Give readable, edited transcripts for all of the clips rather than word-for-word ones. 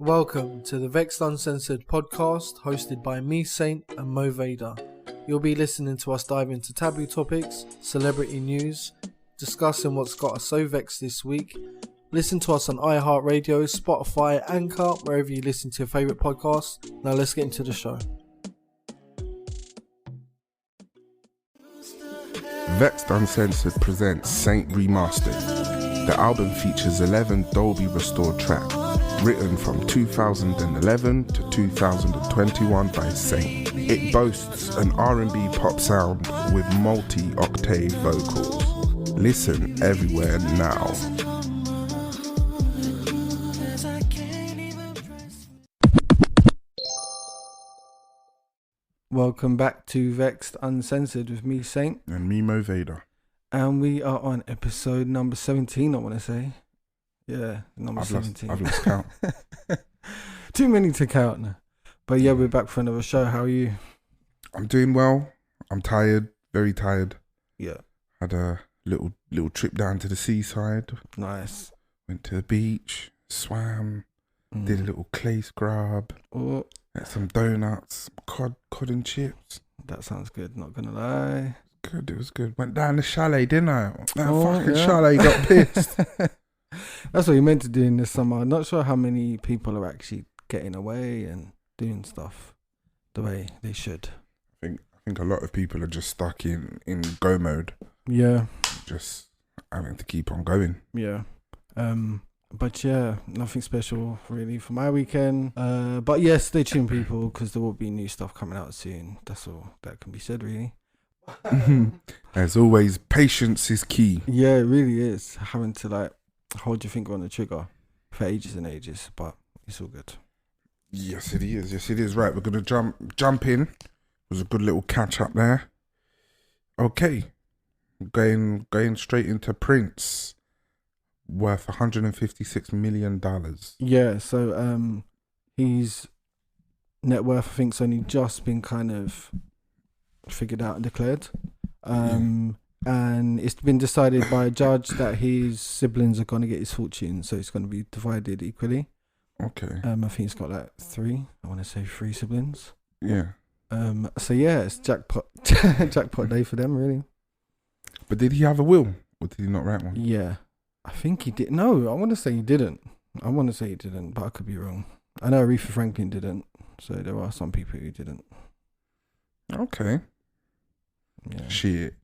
Welcome to the Vexxed Uncensored podcast, hosted by me, Saint, and Mo Vader. You'll be listening to us dive into taboo topics, celebrity news, discussing what's got us so vexed this week. Listen to us on iHeartRadio, Spotify, Anchor, wherever you listen to your favourite podcasts. Now let's get into the show. Vexxed Uncensored presents Saint Remastered. The album features 11 Dolby restored tracks, written from 2011 to 2021 by Saint. It boasts an R&B pop sound with multi-octave vocals. Listen everywhere now. Welcome back to Vexxed Uncensored with me, Saint. And me, Mo Vader. And we are on episode number 17, I want to say. Yeah, number 17. I've lost count. Too many to count now. But yeah, we're back for another show. How are you? I'm doing well. I'm tired, very tired. Yeah. Had a little trip down to the seaside. Nice. Went to the beach, swam, did a little clay scrub. Oh. Had some donuts, cod and chips. That sounds good, not gonna lie. Good, it was good. Went down the chalet, didn't I? That fucking yeah. chalet got pissed. That's what you meant to do in this summer. I'm not sure how many people are actually getting away and doing stuff the way they should. I think a lot of people are just stuck in go mode. Yeah. Just having to keep on going. Yeah. But yeah, nothing special really for my weekend. But yeah, stay tuned, people, because there will be new stuff coming out soon. That's all that can be said, really. As always, patience is key. Yeah, it really is. Having to hold your finger on the trigger for ages and ages, but it's all good. Yes, it is. Yes, it is. Right, we're gonna jump in. It was a good little catch up there. Okay, going straight into Prince. Worth $156 million. Yeah, so his net worth, I think, has only just been kind of figured out and declared. And it's been decided by a judge that his siblings are going to get his fortune, so it's going to be divided equally. Okay. I think he's got three siblings. Yeah. So yeah, it's jackpot day for them, really. But did he have a will, or did he not write one? Yeah. I think he did. No, I want to say he didn't. But I could be wrong. I know Aretha Franklin didn't, so there are some people who didn't. Okay. Yeah. Shit.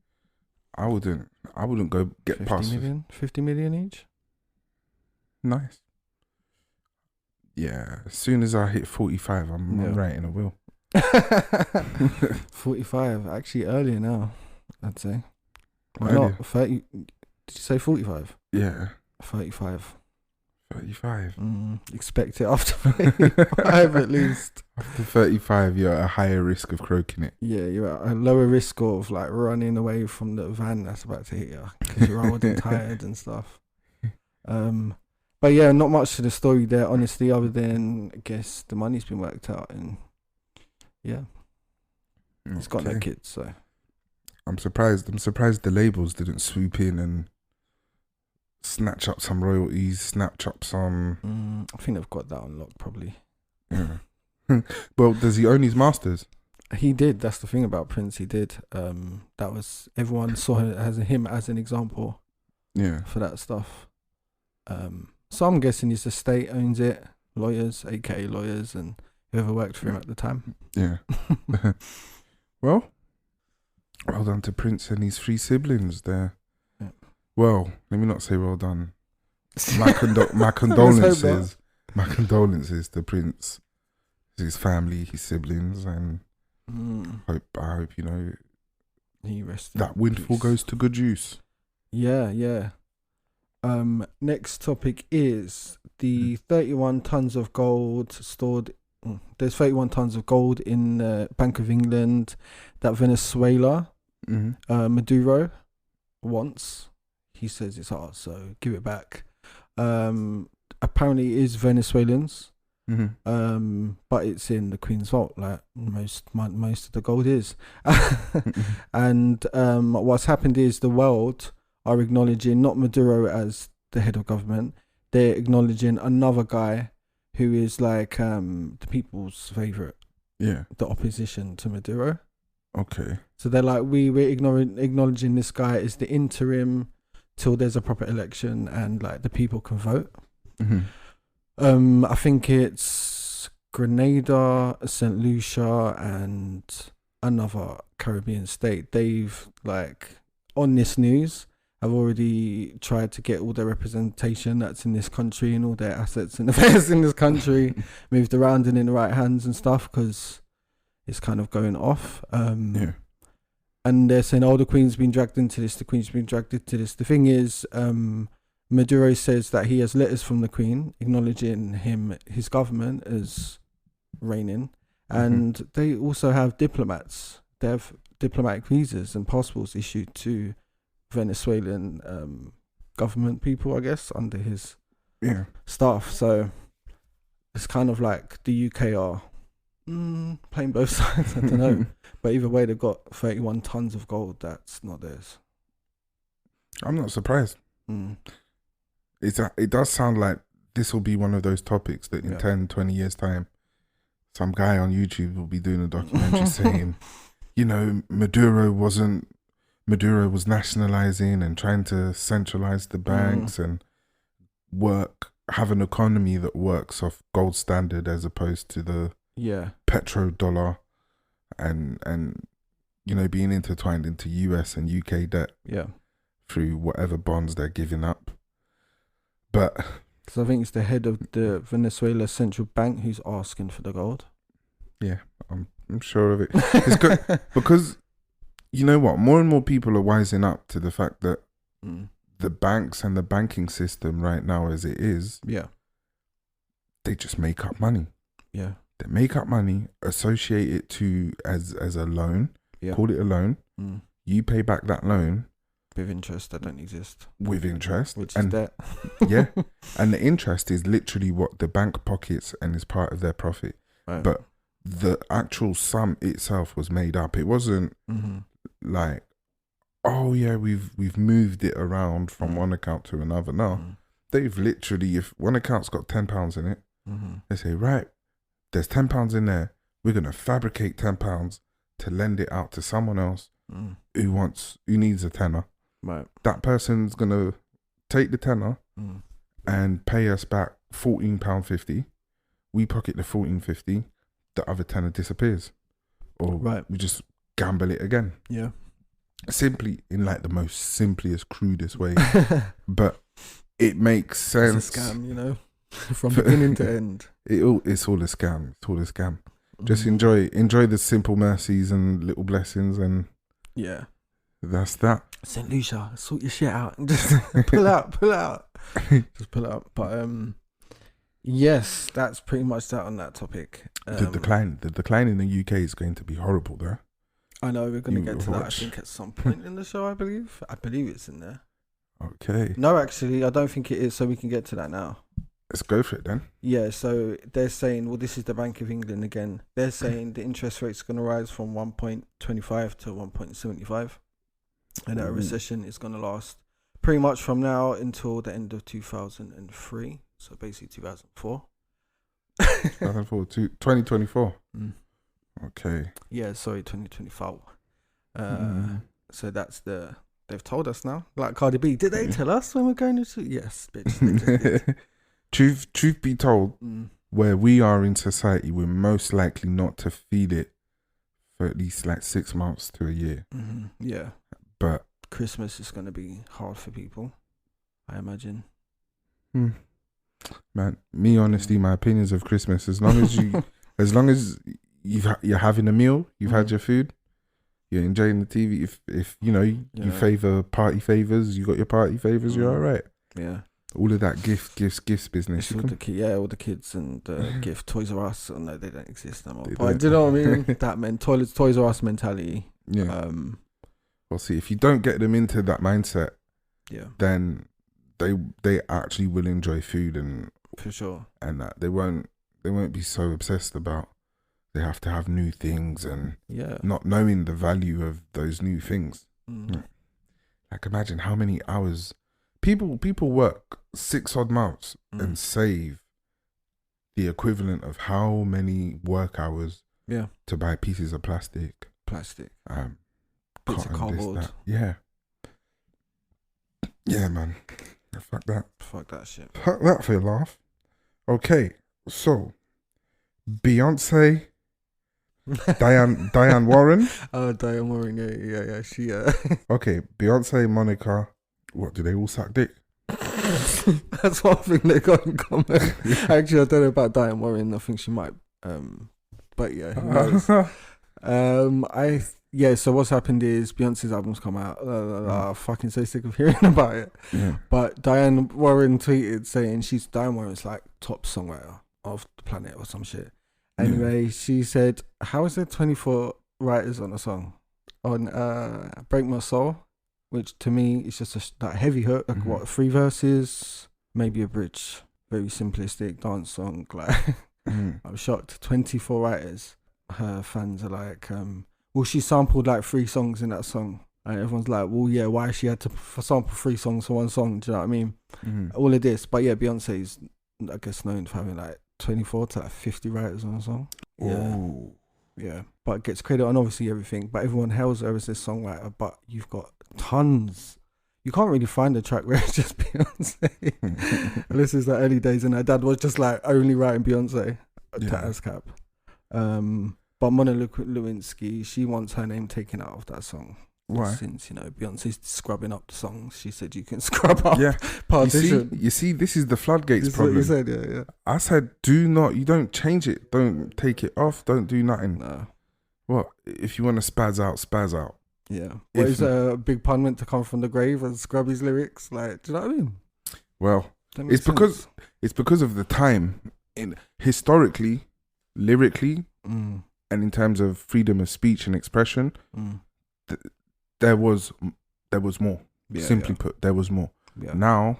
I wouldn't go get 50 past million? 50 million each? Nice. Yeah. As soon as I hit 45, I'm writing a will. 45. Actually, earlier now, I'd say. Earlier? Not 30. Did you say 45? Yeah. 35. 35. Expect it after 35 at least. After 35, you're at a higher risk of croaking it. Yeah, you're at a lower risk of running away from the van that's about to hit you because you're old and tired and stuff. But yeah, not much to the story there, honestly, other than I guess the money's been worked out and yeah, he's got no kids, so. I'm surprised the labels didn't swoop in and snatch up some royalties, snatch up some... I think they've got that on lock, probably. Yeah. Well, does he own his masters? He did. That's the thing about Prince. He did. That was... Everyone saw him as an example. Yeah. For that stuff. So I'm guessing his estate owns it. Lawyers, aka lawyers, and whoever worked for him at the time. Yeah. Well done to Prince and his three siblings there. Yeah. Well, let me not say well done. My condolences. My condolences to Prince, his family, his siblings, and I hope he rested. That windfall goes to good use. Yeah. Next topic is the 31 tons of gold stored. There's 31 tons of gold in the Bank of England that Venezuela, Maduro wants. He says it's ours, so give it back. Apparently it is Venezuelans, but it's in the Queen's vault, like most of the gold is. And what's happened is the world are acknowledging not Maduro as the head of government. They're acknowledging another guy who is like the people's favourite, Yeah. the opposition to Maduro. Okay. So they're like, we're acknowledging this guy as the interim till there's a proper election and like the people can vote. Mm-hmm. I think it's Grenada, St. Lucia, and another Caribbean state. They've like on this news have already tried to get all their representation that's in this country and all their assets and affairs in this country moved around and in the right hands and stuff, because it's kind of going off. Yeah. And they're saying, oh, the Queen's been dragged into this, the Queen's been dragged into this. The thing is, Maduro says that he has letters from the Queen acknowledging his government as reigning. And they also have diplomats. They have diplomatic visas and passports issued to Venezuelan government people, I guess, under his staff. So it's kind of like the UK are playing both sides. I don't know. But either way, they've got 31 tons of gold that's not theirs. I'm not surprised. It does sound like this will be one of those topics that in 10, 20 years' time, some guy on YouTube will be doing a documentary saying, you know, Maduro was nationalizing and trying to centralize the banks and have an economy that works off gold standard as opposed to the petrodollar and you know, being intertwined into US and UK debt through whatever bonds they're giving up. But because I think it's the head of the Venezuela Central Bank who's asking for the gold. Yeah, I'm sure of it. It's good because you know what? More and more people are wising up to the fact that the banks and the banking system right now, as it is, they just make up money. Yeah, they make up money, associate it to as a loan, call it a loan. You pay back that loan with interest that don't exist. With interest, which is debt. Yeah, and the interest is literally what the bank pockets and is part of their profit. Right. But the actual sum itself was made up. It wasn't like, oh yeah, we've moved it around from one account to another. No, they've literally, if one account's got £10 in it, they say, right, there's £10 in there. We're gonna fabricate £10 to lend it out to someone else who needs a tenner. Right. That person's gonna take the tenner and pay us back £14.50. We pocket the £14.50. The other tenner disappears, or we just gamble it again. Yeah, simply in like the most simplest, crudest way, but it makes sense. It's a scam, you know, from beginning to end. It's all a scam. It's all a scam. Just enjoy the simple mercies and little blessings, and that's that. St. Lucia, sort your shit out and just pull out, just pull out. But yes, that's pretty much that on that topic. The decline in the UK is going to be horrible, though. I know we're going to get to that. I think at some point in the show. I believe it's in there. Okay. No, actually, I don't think it is. So we can get to that now. Let's go for it then. Yeah. So they're saying, well, this is the Bank of England again. They're saying the interest rate's going to rise from 1.25 to 1.75, and that a recession is going to last pretty much from now until the end of 2003. So basically 2004. 2024. Okay. Yeah, sorry, 2024. So that's they've told us now. Like Cardi B, did they tell us when we're going to? Yes, bitch. Truth be told, where we are in society, we're most likely not to feel it for at least like 6 months to a year. Yeah. But Christmas is going to be hard for people, I imagine. Man, me honestly, my opinions of Christmas, as long as you're having a meal, you've had your food, you're enjoying the TV. If you know you favor party favors, you got your party favors, you're all right. Yeah. All of that gifts business. All the kids and gift Toys R Us. Oh, no, they don't exist anymore. But do you know what I mean? That Toys R Us mentality. Yeah. Well, see, if you don't get them into that mindset, then they actually will enjoy food, and for sure, and that they won't be so obsessed about they have to have new things and not knowing the value of those new things. Like imagine how many hours people work 6 odd months and save the equivalent of how many work hours to buy pieces of plastic. Bits of cardboard. Yeah. Yeah, man. Fuck that. Fuck that shit. Fuck that for a laugh. Okay, so Beyonce, Diane Warren. Oh, Diane Warren, yeah. She Okay, Beyonce, Monica. What, do they all suck dick? That's one thing they got in common. Actually, I don't know about Diane Warren. I think she might. But yeah, who knows? So what's happened is Beyonce's album's come out. I'm fucking so sick of hearing about it. Yeah. But Diane Warren tweeted saying Diane Warren's like top songwriter of the planet or some shit. Anyway, she said, how is there 24 writers on a song? On Break My Soul, which to me is just that heavy hook, like 3 verses, maybe a bridge. Very simplistic dance song. Like, I'm shocked. 24 writers. Her fans are like, she sampled like 3 songs in that song. And everyone's like, well, yeah, why she had to sample 3 songs for one song? Do you know what I mean? All of this. But yeah, Beyonce's, I guess, known for having like 24 to like 50 writers on a song. Oh. Yeah. But it gets credit on obviously everything. But everyone hails her as this songwriter. But you've got tons. You can't really find a track where it's just Beyonce. This is the early days, and her dad was just like only writing Beyonce to ASCAP. But Monica Lewinsky, she wants her name taken out of that song. Why? Since, Beyonce's scrubbing up the songs, she said you can scrub up partition. You see, this is the floodgates problem. What you said, yeah. I said, you don't change it. Don't take it off. Don't do nothing. No. What? If you want to spaz out. Yeah. Is a big pun meant to come from the grave and scrub his lyrics? Like, do you know what I mean? Well, it's because of the time. Historically, lyrically, and in terms of freedom of speech and expression, there was more. Simply put, there was more. Yeah. Now,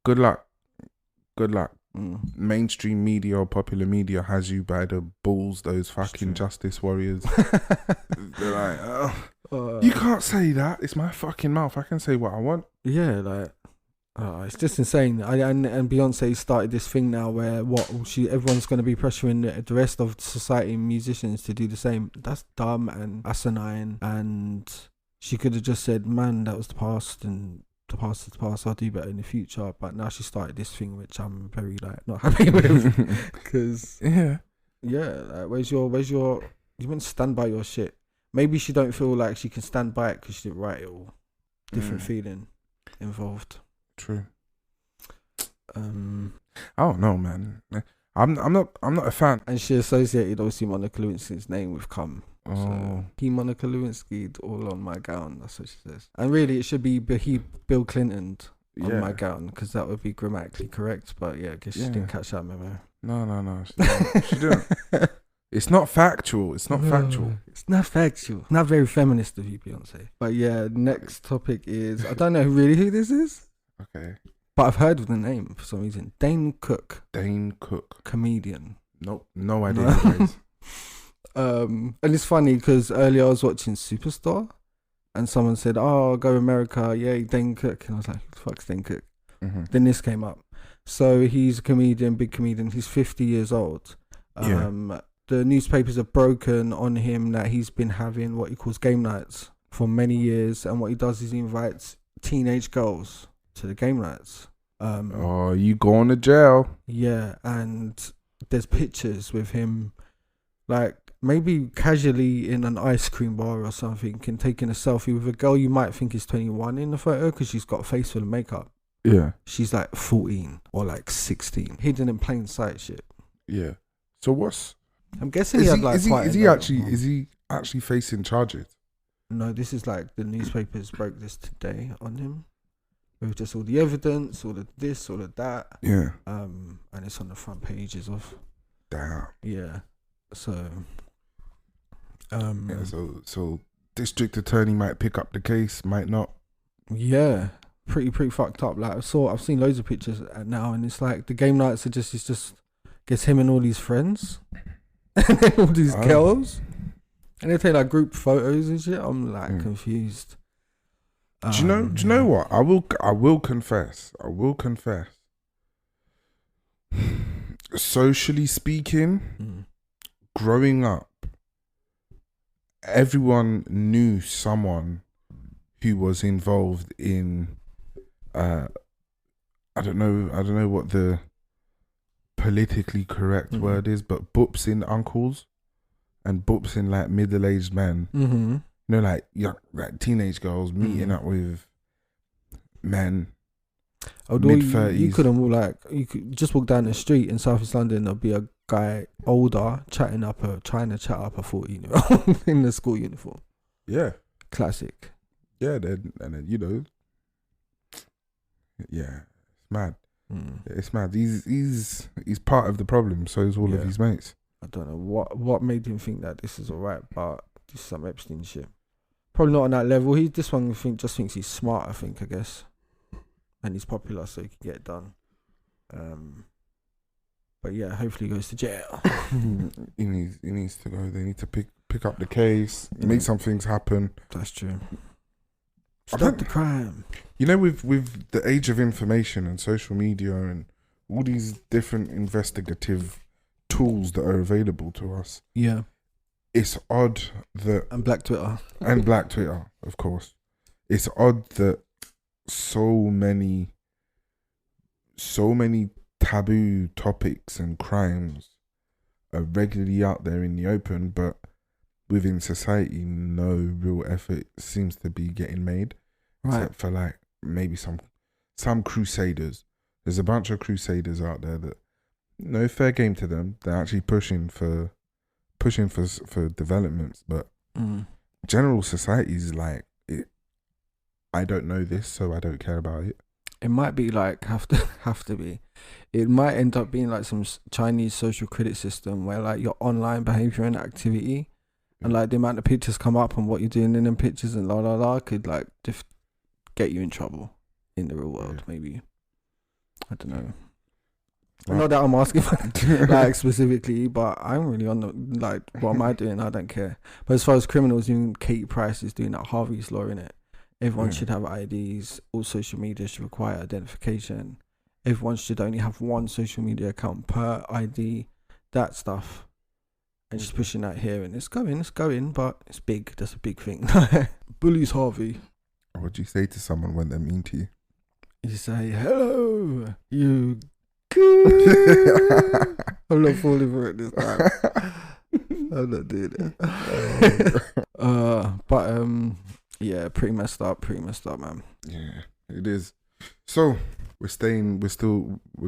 good luck. Mainstream media or popular media has you by the balls. Those fucking justice warriors. They're like, you can't say that. It's my fucking mouth. I can say what I want. Yeah, like. It's just insane. And Beyonce started this thing now where everyone's going to be pressuring the rest of society and musicians to do the same. That's dumb and asinine. And she could have just said, man, that was the past, and the past is the past. I'll do better in the future. But now she started this thing which I'm very not happy with, because like, where's your you meant to stand by your shit. Maybe she don't feel like she can stand by it because she didn't write it all. Different feeling involved. True. I don't know, man. I'm not a fan. And she associated obviously Monica Lewinsky's name with cum. So he Monica Lewinsky all on my gown. That's what she says. And really, it should be Bill Clinton on my gown, because that would be grammatically correct. But yeah, I guess she didn't catch that memo. No. She didn't. It's not factual. It's not factual. Not very feminist of you, Beyonce. But yeah, next topic is, I don't know really who this is. Okay. But I've heard of the name for some reason. Dane Cook. Comedian. Nope. No idea who it is. And it's funny because earlier I was watching Superstar and someone said, oh, go America. Yeah, Dane Cook. And I was like, who the fuck's Dane Cook? Then this came up. So he's a comedian, big comedian. He's 50 years old. The newspapers have broken on him that he's been having what he calls game nights for many years. And what he does is he invites teenage girls to the game nights. You going to jail? Yeah, and there's pictures with him, like maybe casually in an ice cream bar or something, and taking a selfie with a girl you might think is 21 in the photo because she's got a face full of makeup. Yeah, she's like 14 or like 16, hidden in plain sight. Shit. Yeah. So what's? I'm guessing is he actually facing charges? No, this is like the newspapers broke this today on him. With just all the evidence, all of this, all of that. Yeah. And it's on the front pages of. Damn. Yeah. So. So district attorney might pick up the case, might not. Yeah. Pretty fucked up. Like I've seen loads of pictures now, and it's like the game nights are just gets him and all these friends, and then all these girls, and they take like group photos and shit. I'm like confused. Do you know what? I will confess. socially speaking, growing up, everyone knew someone who was involved in I don't know what the politically correct word is, but boops in uncles and boops in like middle-aged men. You know, like young, like teenage girls meeting up with men. Although mid-30s. you could just walk down the street in South East London, there'll be a guy older trying to chat up a 14-year-old in the school uniform. Yeah. Classic. Yeah, then you know, yeah, it's mad. It's mad. He's part of the problem. So is all of his mates. I don't know what made him think that this is alright, but this is some Epstein shit. Probably not on that level. This one just thinks he's smart. I guess, and he's popular, so he can get it done. But yeah, hopefully he goes to jail. he needs to go. They need to pick up the case, make some things happen. That's true. Stop the crime. You know, with the age of information and social media and all these different investigative tools that are available to us. Yeah. It's odd that... And Black Twitter. And Black Twitter, of course. It's odd that so many taboo topics and crimes are regularly out there in the open, but within society, no real effort seems to be getting made. Right. Except for like maybe some crusaders. There's a bunch of crusaders out there that, no fair game to them. They're actually pushing for developments, but general society is like, I don't know this, so I don't care about it. It might be like have to be. It might end up being like some Chinese social credit system where like your online behavior and activity, and like the amount of pictures come up and what you're doing in them pictures and could like get you in trouble in the real world. Maybe, I don't know. Well, not that I'm asking for, like specifically, but I'm really on the like, what am I doing? I don't care. But as far as criminals, even Katie Price is doing that Harvey's Law in it. Everyone should have IDs. All social media should require identification. Everyone should only have one social media account per ID. That stuff. And just pushing that here, and it's going, but it's big. That's a big thing. Bullies Harvey. What do you say to someone when they're mean to you? You say, hello, you. I'm not falling for it this time. I'm not doing it. Yeah, pretty messed up, man. Yeah, it is. So we're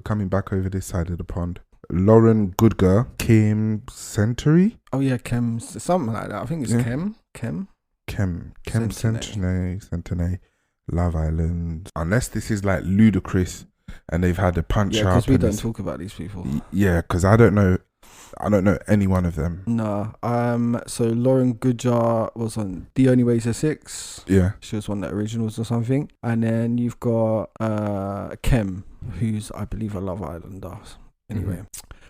coming back over this side of the pond. Lauren Goodger, Kim Century. Oh yeah, something like that. I think it's Kim Centenay, Love Island. Unless this is like ludicrous and they've had a punch up. Yeah, because we don't talk about these people. Yeah, because I don't know any one of them. No. So Lauren Goodger was on The Only Way is Essex. Yeah. She was one of the originals or something. And then you've got Kem, who's I believe a Love Islander. Anyway.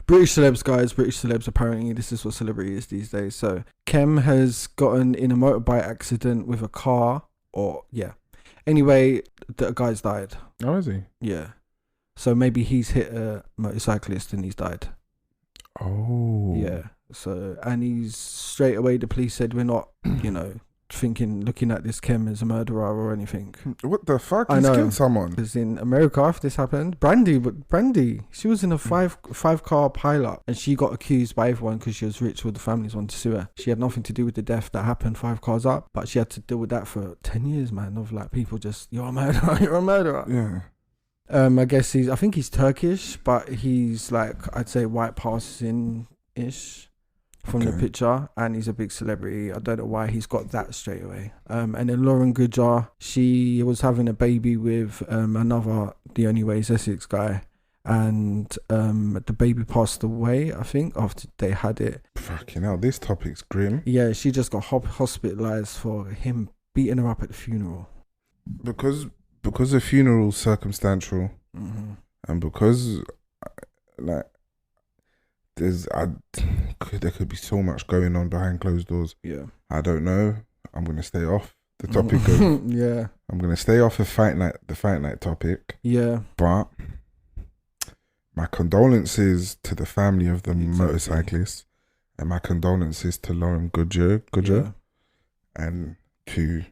British celebs, guys. British celebs, apparently this is what celebrity is these days. So Kem has gotten in a motorbike accident with a car. Anyway, the guy's died. Oh, is he? Yeah. So maybe he's hit a motorcyclist and he's died. Oh. Yeah. So, and he's straight away, the police said, we're not, looking at this Kem as a murderer or anything. What the fuck? He's killed someone. Because in America, after this happened, Brandy, she was in a five car pileup and she got accused by everyone because she was rich. All the families wanted to sue her. She had nothing to do with the death that happened 5 cars up, but she had to deal with that for 10 years, man, of like people just, you're a murderer. Yeah. I guess I think he's Turkish, but he's like, I'd say white passing-ish from the picture, and he's a big celebrity. I don't know why he's got that straight away. And then Lauren Goodger, she was having a baby with another The Only Way is Essex guy, and the baby passed away, I think, after they had it. Fucking hell, this topic's grim. Yeah, she just got hospitalized for him beating her up at the funeral. Because the funeral's circumstantial, and because like there could be so much going on behind closed doors. Yeah, I don't know. I'm gonna stay off the topic of yeah. I'm gonna stay off the fight night topic. Yeah, but My condolences to the family of the Exactly. motorcyclist, and my condolences to Lauren Goodger, Yeah. and to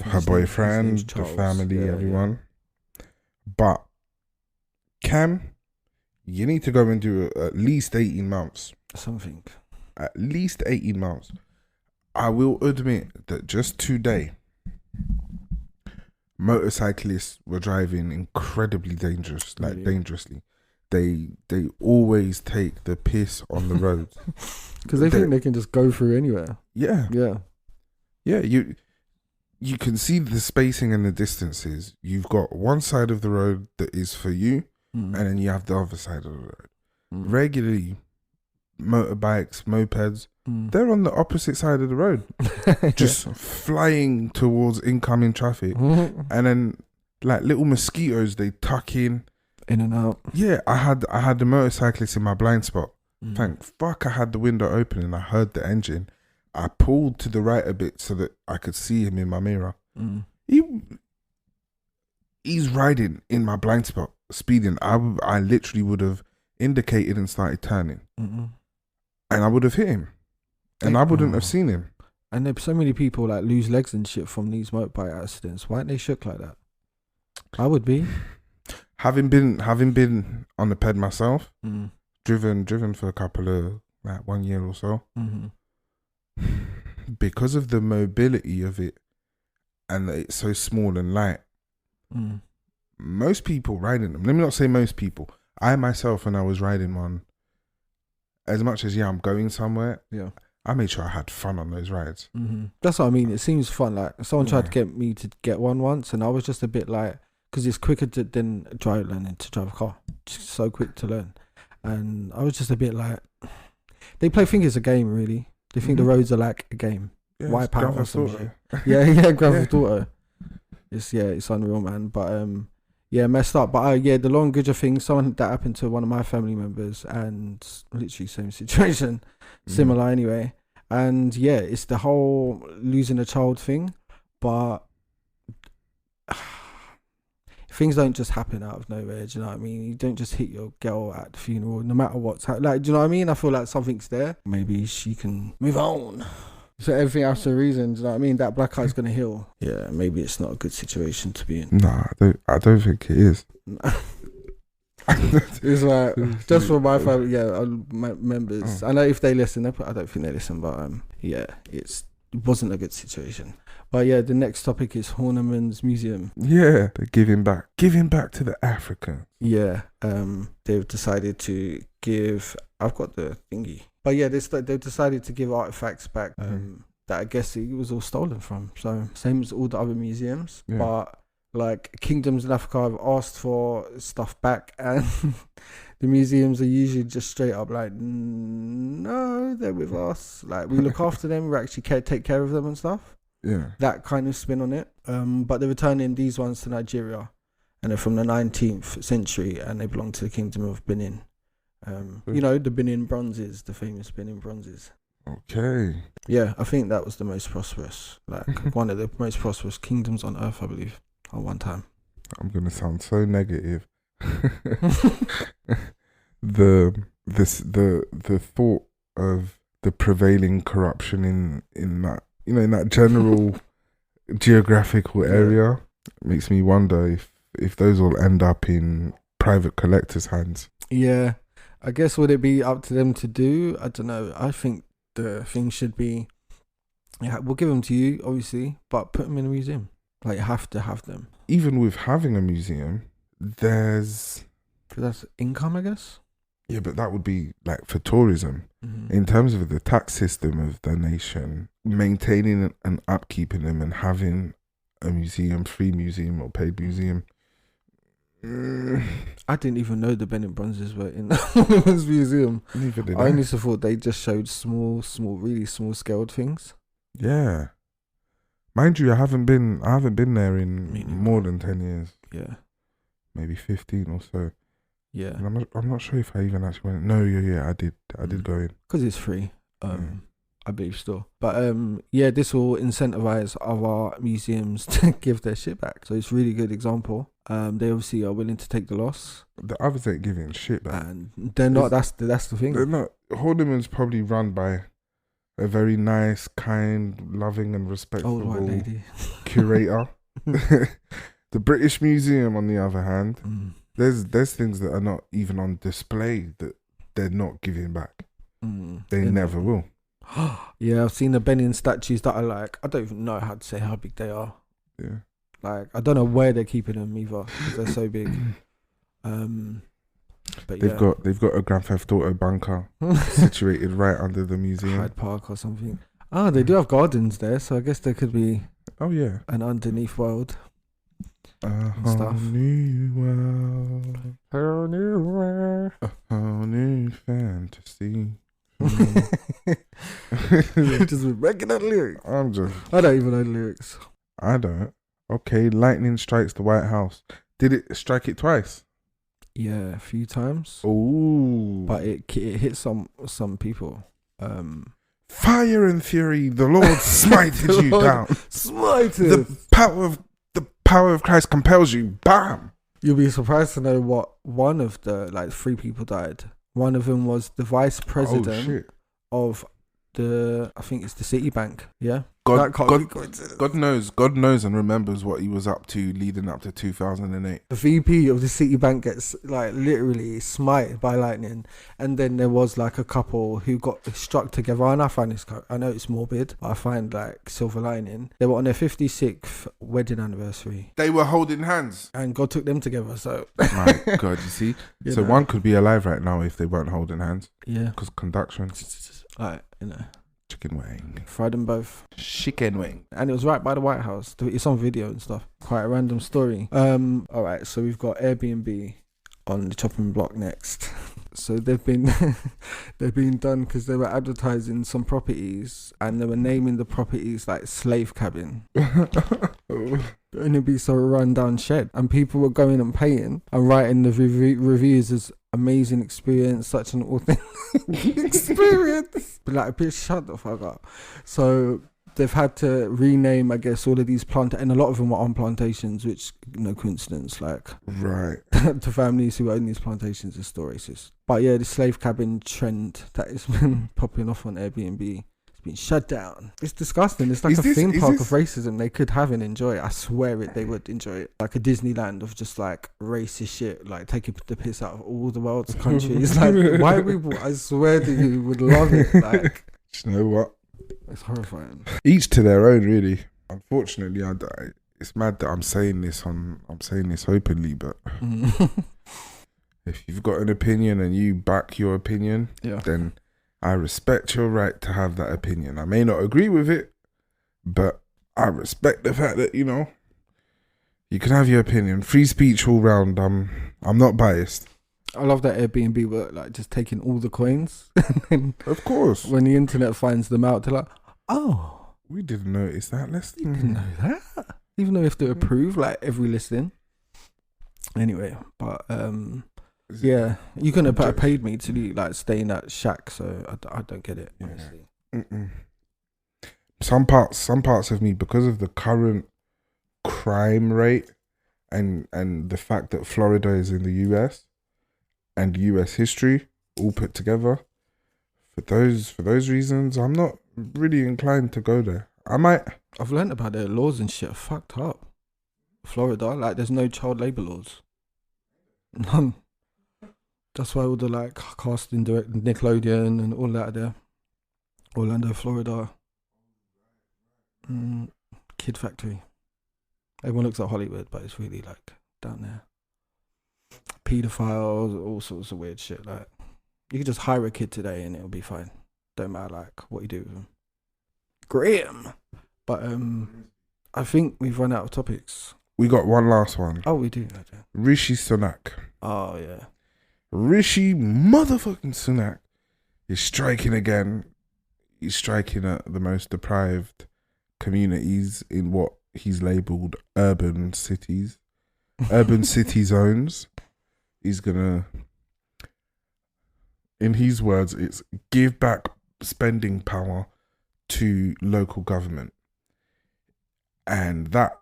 her His boyfriend, name's the Charles. family, Yeah, everyone. But Cam, you need to go and do at least 18 months. Something. At least 18 months. I will admit that just today, motorcyclists were driving incredibly Really? dangerously. They always take the piss on the road. Because they think they can just go through anywhere. Yeah. Yeah. Yeah, you can see the spacing and the distances. You've got one side of the road that is for you, and then you have the other side of the road. Regularly, motorbikes, mopeds, they're on the opposite side of the road, just flying towards incoming traffic. And then, like little mosquitoes, they tuck in and out. Yeah, I had the motorcyclist in my blind spot. Thank fuck I had the window open and I heard the engine. I pulled to the right a bit so that I could see him in my mirror. He's riding in my blind spot, speeding. I literally would have indicated and started turning, and I would have hit him, and I wouldn't have seen him. And there's so many people like lose legs and shit from these motorbike accidents. Why aren't they shook like that? I would be. Having been on the ped myself, driven for a couple of like 1 year or so, because of the mobility of it, and that it's so small and light. Most people riding them. Let me not say most people. I myself, when I was riding one, as much as I'm going somewhere, I made sure I had fun on those rides. That's what I mean. It seems fun. Like someone tried to get me to get one once, and I was just a bit like, because it's quicker than learning to drive a car. Just so quick to learn, and I was just a bit like, they think it's a game. Really, they think the roads are like a game. Wipe out or some shit. Grand Theft Auto. It's unreal, man. But messed up. But the Lauren Goodger thing, that happened to one of my family members, and literally same situation, similar anyway. And it's the whole losing a child thing, but things don't just happen out of nowhere. Do you know what I mean? You don't just hit your girl at the funeral, no matter what's happening. Like, do you know what I mean? I feel like something's there. Maybe she can move on. So everything has a reason, do you know what I mean? That black eye's gonna heal. Yeah, maybe it's not a good situation to be in. Nah, I don't think it is. It's like, just for my family, my members. I know if they listen, I don't think they listen, but it wasn't a good situation. But the next topic is Horniman's Museum. Yeah, they're giving back to the Africans. Yeah, they've decided to give. I've got the thingy. But they've decided to give artifacts back that I guess it was all stolen from. So same as all the other museums. Yeah. But like kingdoms in Africa have asked for stuff back, and the museums are usually just straight up like, no, they're with us. Like, we look after them, we actually take care of them and stuff. Yeah. That kind of spin on it. But they're returning these ones to Nigeria, and they're from the 19th century, and they belong to the Kingdom of Benin. The Benin bronzes, the famous Benin bronzes. Okay. Yeah, I think that was the most prosperous, one of the most prosperous kingdoms on earth, I believe, at one time. I'm gonna sound so negative. the thought of the prevailing corruption in that in that general geographical area makes me wonder if those will end up in private collectors' hands. Yeah. I guess would it be up to them to do? I don't know. I think the thing should be, we'll give them to you, obviously, but put them in a museum. Like, you have to have them. Even with having a museum, because that's income, I guess. Yeah, but that would be like for tourism. In terms of the tax system of the nation, maintaining and upkeeping them and having a museum, free museum or paid museum. I didn't even know the Benin bronzes were in the women's museum. Neither did I only thought they just showed small, really small scaled things. Yeah, mind you, I haven't been there in more than 10 years. Yeah, maybe 15 or so. Yeah, and I'm not sure if I even actually went. No, I did go in because it's free. I believe still. But this will incentivize other museums to give their shit back. So it's a really good example. They obviously are willing to take the loss. The others ain't giving shit back. And they're not. That's the thing. They're not. Haldeman's probably run by a very nice, kind, loving, and respectful old white lady curator. The British Museum, on the other hand, there's things that are not even on display that they're not giving back. They never will. Yeah, I've seen the Benin statues that are like, I don't even know how to say how big they are. Yeah. Like, I don't know where they're keeping them either because they're so big. But they've got a Grand Theft Auto bunker situated right under the museum. Hyde Park or something. Oh, they do have gardens there, so I guess there could be an underneath world. Stuff. New world. A whole new fantasy. Just breaking that lyric. I don't even know the lyrics. I don't. Okay, lightning strikes the White House. Did it strike it twice? Yeah, a few times. Ooh. But it hit some people. Fire and fury, the Lord smited you down. Smited. The power of Christ compels you. Bam. You'll be surprised to know what one of the 3 people died. One of them was the vice president of I think it's the Citibank. Yeah. God knows and remembers what he was up to leading up to 2008. The VP of the Citibank gets literally smited by lightning, and then there was a couple who got struck together. And I find this, I know it's morbid, but I find silver lining. They were on their 56th wedding anniversary. They were holding hands, and God took them together. So my God, you see. So one could be alive right now if they weren't holding hands. Yeah, because conduction. Chicken wing. Fried them both. Chicken wing. And it was right by the White House. It's on video and stuff. Quite a random story. Alright, so we've got Airbnb on the chopping block next. So they've been done because they were advertising some properties and they were naming the properties slave cabin. And it'd be so run down shed. And people were going and paying and writing the reviews as amazing experience, such an authentic experience. But bitch, shut the fuck up. So they've had to rename, I guess, all of these and a lot of them were on plantations, which no coincidence, right. To families who own these plantations is still racist. But yeah, the slave cabin trend that has been popping off on Airbnb has been shut down. It's disgusting. It's a theme park of racism they could have and enjoy it. I swear they would enjoy it. Like a Disneyland of just racist shit, taking the piss out of all the world's countries. White people, I swear to you, would love it. You know what? It's horrifying. Each to their own, really. Unfortunately, it's mad that I'm saying this openly, but if you've got an opinion and you back your opinion, then I respect your right to have that opinion. I may not agree with it, but I respect the fact that, you can have your opinion. Free speech all round. I'm not biased. I love that Airbnb were just taking all the coins. And then of course. When the internet finds them out, they're oh, we didn't notice that. We didn't know that. Even though we have to approve every listing. Anyway, but yeah, you couldn't have paid me to stay in that shack, so I don't get it. Honestly. Some parts of me, because of the current crime rate and the fact that Florida is in the US and US history all put together, for those reasons, I'm not really inclined to go there. I might. I've learned about their laws and shit. Fucked up. Florida, there's no child labor laws. None. That's why all the casting direct Nickelodeon and all that there. Orlando, Florida. Kid Factory. Everyone looks at Hollywood, but it's really down there. Pedophiles, all sorts of weird shit. You could just hire a kid today and it'll be fine. Don't matter what you do with them. Graham. But I think we've run out of topics. We got one last one. Oh, we do. Rishi Sunak. Oh yeah. Rishi motherfucking Sunak is striking again. He's striking at the most deprived communities in what he's labelled urban cities. Urban city zones. He's gonna, in his words, it's give back spending power to local government. And that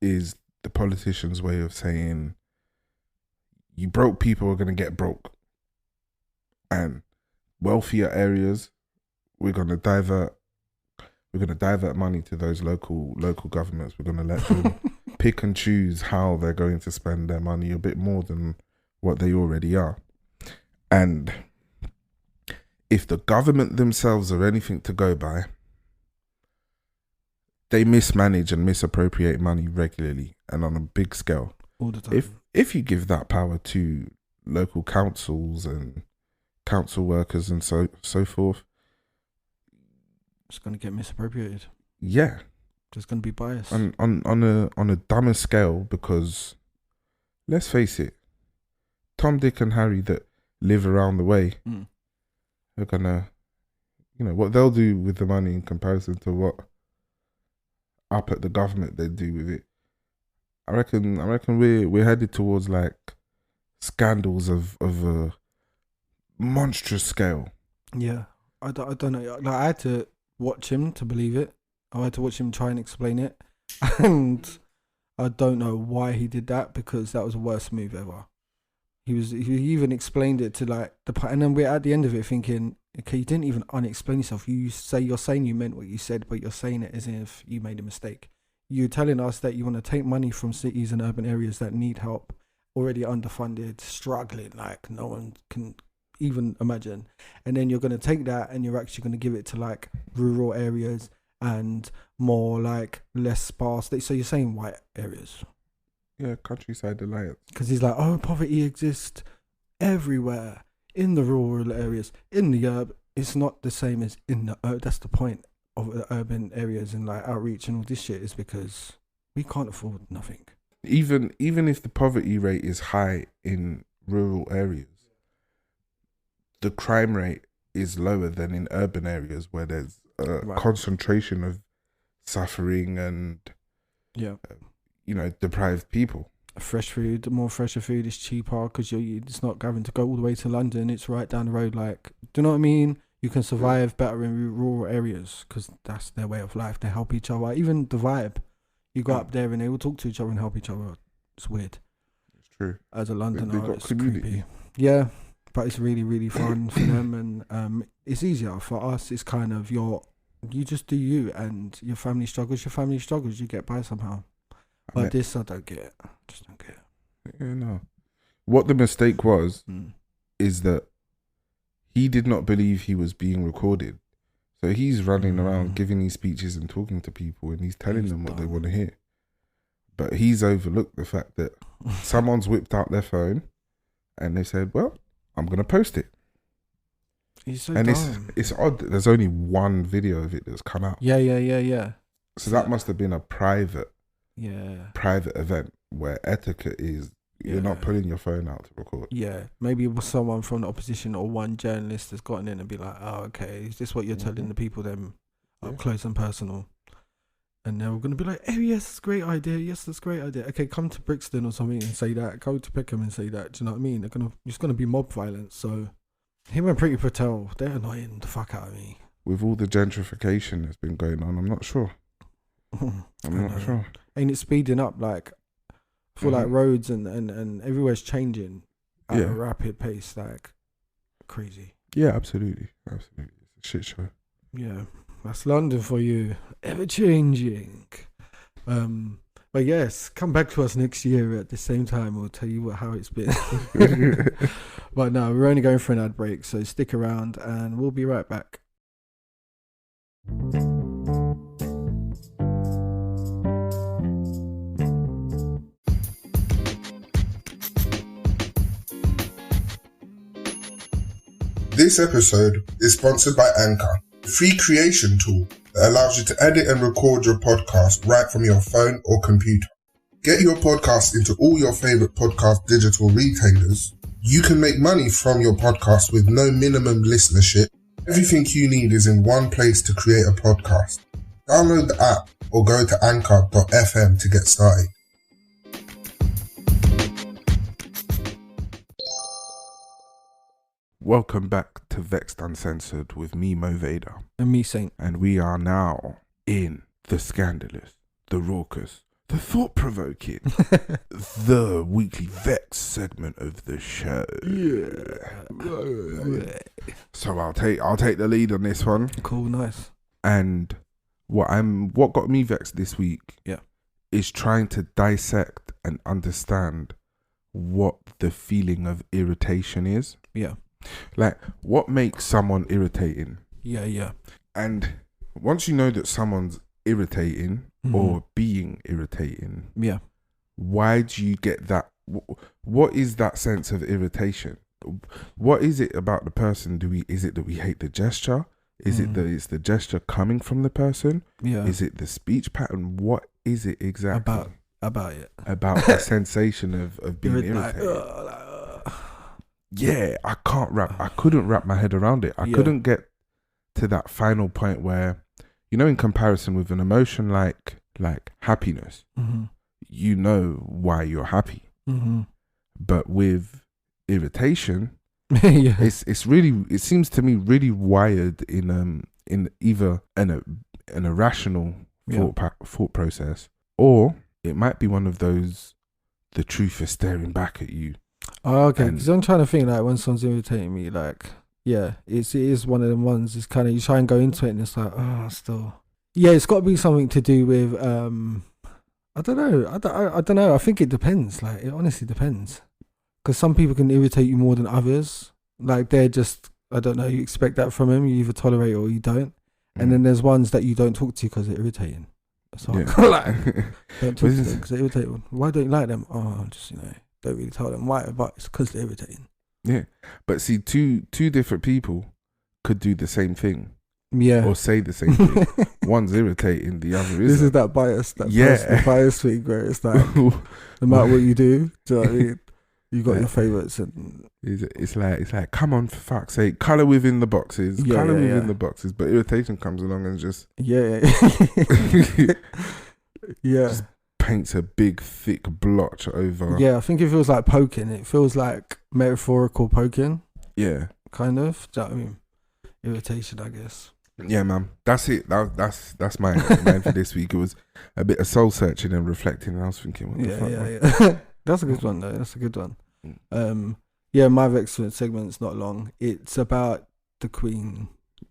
is the politicians' way of saying, you broke people are going to get broke. And wealthier areas, we're going to divert money to those local governments. We're going to let them pick and choose how they're going to spend their money a bit more than what they already are. And if the government themselves are anything to go by, they mismanage and misappropriate money regularly and on a big scale. All the time. If you give that power to local councils and council workers and so forth, it's going to get misappropriated. Yeah. There's going to be bias. On a dumber scale, because let's face it, Tom, Dick and Harry that live around the way are going to, what they'll do with the money in comparison to what up at the government they do with it. I reckon we're headed towards like scandals of a monstrous scale. Yeah. I don't know. Like, I had to watch him to believe it. I had to watch him try and explain it. And I don't know why he did that, because that was the worst move ever. He even explained it to like and then we're at the end of it thinking, okay, you didn't even unexplain yourself. You're saying you meant what you said, but you're saying it as if you made a mistake. You're telling us that you want to take money from cities and urban areas that need help, already underfunded, struggling, like no one can even imagine. And then you're going to take that and you're actually going to give it to like rural areas and more like less sparse. So you're saying white areas. Yeah, countryside alliance. Because he's like, oh, poverty exists everywhere, in the rural areas, in the urban. It's not the same as in the that's the point of the urban areas and like outreach and all this shit, is because we can't afford nothing. Even if the poverty rate is high in rural areas, the crime rate is lower than in urban areas where there's a concentration of suffering and deprived people. Fresh food, more fresher food is cheaper because it's not having to go all the way to London. It's right down the road. Like, do you know what I mean? You can survive better in rural areas because that's their way of life. They help each other. Even the vibe, you go up there and they will talk to each other and help each other. It's weird. It's true. As a Londoner, it's community. Creepy. Yeah, but it's really, really fun for them, and it's easier for us. It's kind of you just do you, and your family struggles. You get by somehow. But this I don't get. Just don't get. Yeah, no. What the mistake was is that he did not believe he was being recorded. So he's running around giving these speeches and talking to people, and he's telling them what they want to hear. But he's overlooked the fact that someone's whipped out their phone and they said, well, I'm going to post it. He's so and dumb. It's odd that there's only one video of it that's come out. Yeah. So that must have been a private event where etiquette is you're not pulling your phone out to record. Yeah, maybe it was someone from the opposition or one journalist has gotten in and be like, oh, okay, is this what you're telling the people then up close and personal? And they're going to be like, oh, yes, that's a great idea. Yes, that's a great idea. Okay, come to Brixton or something and say that. Go to Peckham and say that. Do you know what I mean? It's going to be mob violence. So him and Priti Patel, they're annoying the fuck out of me. With all the gentrification that's been going on, I'm not sure. I'm not sure. Ain't it speeding up? Like, I feel like roads and everywhere's changing at a rapid pace, like crazy. Yeah, absolutely. It's a shit show. Yeah, that's London for you. Ever changing. But yes, come back to us next year at the same time. We'll tell you how it's been. But no, we're only going for an ad break, so stick around and we'll be right back. This episode is sponsored by Anchor, a free creation tool that allows you to edit and record your podcast right from your phone or computer. Get your podcast into all your favorite podcast digital retailers. You can make money from your podcast with no minimum listenership. Everything you need is in one place to create a podcast. Download the app or go to anchor.fm to get started. Welcome back to Vexxed Uncensored with me, Mo Vader. And me, Saint. And we are now in the scandalous, the raucous, the thought-provoking, the weekly Vex segment of the show. Yeah. So I'll take the lead on this one. Cool, nice. And what got me vexed this week is trying to dissect and understand what the feeling of irritation is. Yeah. Like, what makes someone irritating? Yeah. And once you know that someone's irritating or being irritating, why do you get that? What is that sense of irritation? What is it about the person? Is it that we hate the gesture? Is it that it's the gesture coming from the person? Yeah. Is it the speech pattern? What is it exactly? About it. About the sensation of being irritated. Yeah, I couldn't wrap my head around it. I couldn't get to that final point where, you know, in comparison with an emotion like happiness, you know why you're happy. But with irritation, it seems to me really wired in either an irrational thought process, or it might be one of those, the truth is staring back at you. Oh, okay, because I'm trying to think, like, when someone's irritating me, like, it is one of them ones. It's kind of, you try and go into it and it's like, still. Yeah, it's got to be something to do with, I don't know. I think it depends. Like, it honestly depends. Because some people can irritate you more than others. Like, they're just, I don't know, you expect that from them. You either tolerate or you don't. And then there's ones that you don't talk to because they're irritating. So like, don't talk to them because they're irritating. Why don't you like them? Oh, just, don't really tell them why, but it's because they're irritating. Yeah, but see, two different people could do the same thing. Yeah. Or say the same thing. One's irritating, the other isn't. This is that bias, personal bias thing where it's like, no matter what you do you know what I mean? You got your favourites, and it's like, come on, for fuck's sake, colour within the boxes, within the boxes. But irritation comes along and just just paints a big thick blotch over. Yeah, I think it feels like poking. It feels like metaphorical poking. Yeah, kind of. Do you know what I mean? Irritation, I guess. Yeah, man. That's it. That's mine for this week. It was a bit of soul searching and reflecting, and I was thinking, what the fuck? Yeah. That's a good one, though. That's a good one. My Vexxed segment's not long. It's about the Queen.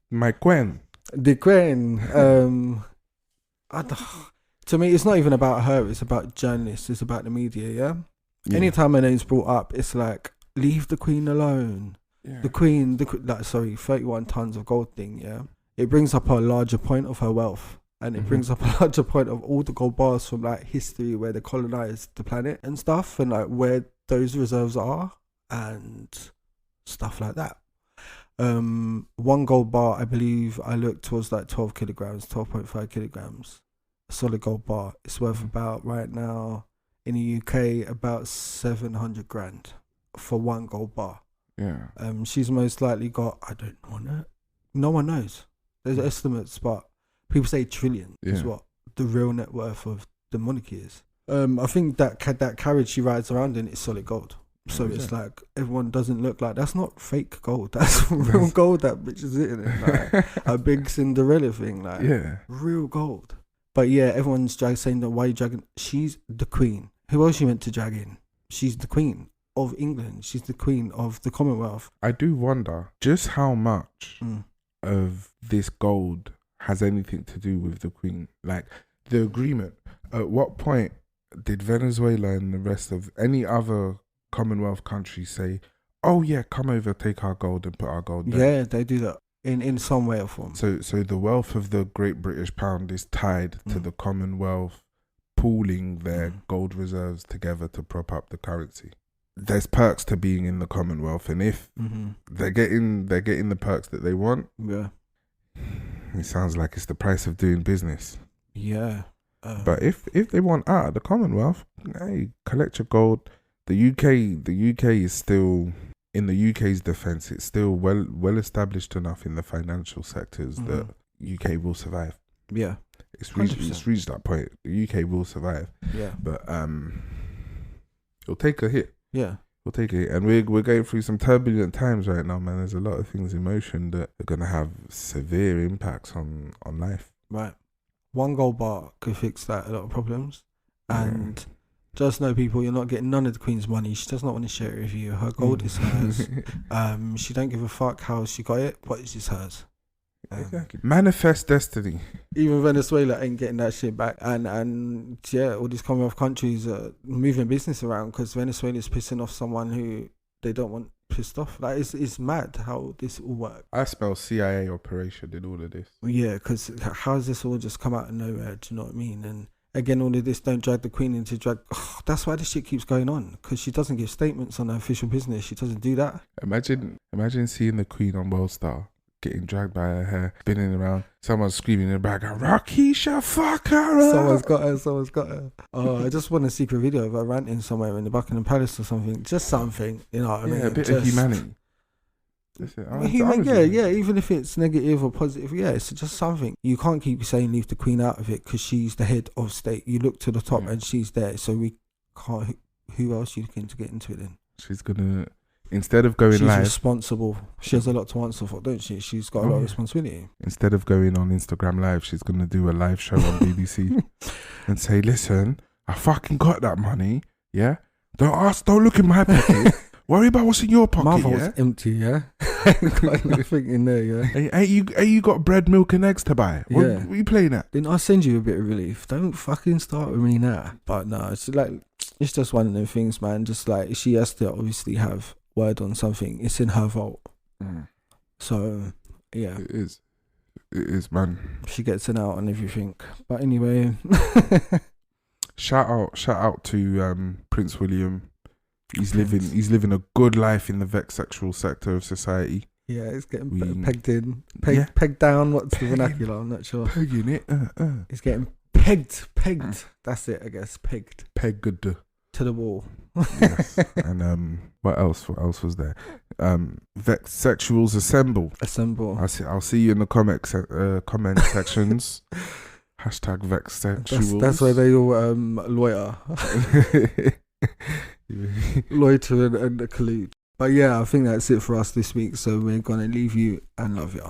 My Queen. The Queen. To me, it's not even about her. It's about journalists. It's about the media. Yeah. Anytime her name's brought up, it's like, leave the Queen alone. Yeah. The Queen, 31 tons of gold thing. Yeah. It brings up a larger point of her wealth. And it brings up a larger point of all the gold bars from like history where they colonized the planet and stuff, and like where those reserves are and stuff like that. One gold bar, I believe I looked, was like 12.5 kilograms. A solid gold bar. It's worth about, right now in the UK, about 700 grand for one gold bar. Yeah. She's most likely got, I don't know, no one knows. There's estimates, but people say trillion is what the real net worth of the monarchy is. I think that carriage she rides around in is solid gold. So it's like, everyone doesn't look like, that's not fake gold. That's real gold that bitch is in it. Like a big Cinderella thing. Like, real gold. But everyone's saying that, why are you dragging? She's the Queen. Who else you meant to drag in? She's the Queen of England. She's the Queen of the Commonwealth. I do wonder just how much of this gold has anything to do with the Queen. Like, the agreement. At what point did Venezuela and the rest of any other Commonwealth countries say, oh yeah, come over, take our gold and put our gold there? Yeah, they do that in some way or form. So the wealth of the Great British Pound is tied to the Commonwealth pooling their gold reserves together to prop up the currency. There's perks to being in the Commonwealth, and if they're getting the perks that they want, it sounds like it's the price of doing business. Yeah. But if they want out of the Commonwealth, hey, collect your gold. The UK is still, in the UK's defence, it's still well established enough in the financial sectors that UK will survive. Yeah. It's reached that point. The UK will survive. Yeah. But it'll take a hit. Yeah. We'll take it. And we're going through some turbulent times right now, man. There's a lot of things in motion that are going to have severe impacts on life. Right. One gold bar could fix that, a lot of problems. And just know, people, you're not getting none of the Queen's money. She does not want to share it with you. Her gold is hers. She don't give a fuck how she got it, but it's just hers. Exactly. Manifest destiny. Even Venezuela ain't getting that shit back, and yeah, all these Commonwealth countries are moving business around because Venezuela's pissing off someone who they don't want pissed off. Like, it's mad how this all works. I smell CIA operation in all of this. Yeah, because how does this all just come out of nowhere? Do you know what I mean? And again, all of this don't drag the Queen into drag. That's why this shit keeps going on, because she doesn't give statements on her official business. She doesn't do that. Imagine seeing the Queen on World Star getting dragged by her hair, spinning around. Someone's screaming in the background, Rakisha, fuck her up. Someone's got her. Oh, I just want a secret video of her ranting somewhere in the Buckingham Palace or something. Just something, you know what I mean? A bit of humanity. Yeah, even if it's negative or positive, yeah, it's just something. You can't keep saying leave the Queen out of it because she's the head of state. You look to the top and she's there, so we can't. Who else are you looking to get into it then? She's gonna, instead of going live, she's responsible. She has a lot to answer for, don't she? She's got a lot of responsibility. Instead of going on Instagram Live, she's gonna do a live show on BBC and say, "Listen, I fucking got that money. Yeah, don't look in my pocket. Worry about what's in your pocket. My vault's empty. Yeah, got nothing in there. Yeah, ain't you got bread, milk, and eggs to buy? What are you playing at? Then I'll send you a bit of relief. Don't fucking start with me now. But no, it's just one of them things, man. Just like, she has to obviously have word on something. It's in her vault. So yeah, it is, man. She gets an out on everything. But anyway, shout out to Prince William. He's living a good life in the vexed sexual sector of society. Yeah, it's getting pegged down. What's the vernacular? I'm not sure. Pegging it. It's getting pegged. That's it, I guess. Pegged to the wall. Yes. And what else was there? Vexed sexuals assemble. I'll see you in the comment sections. Hashtag vexed sexuals. That's where they all loiter. Loiter and collude. But yeah, I think that's it for us this week. So we're gonna leave you and love you.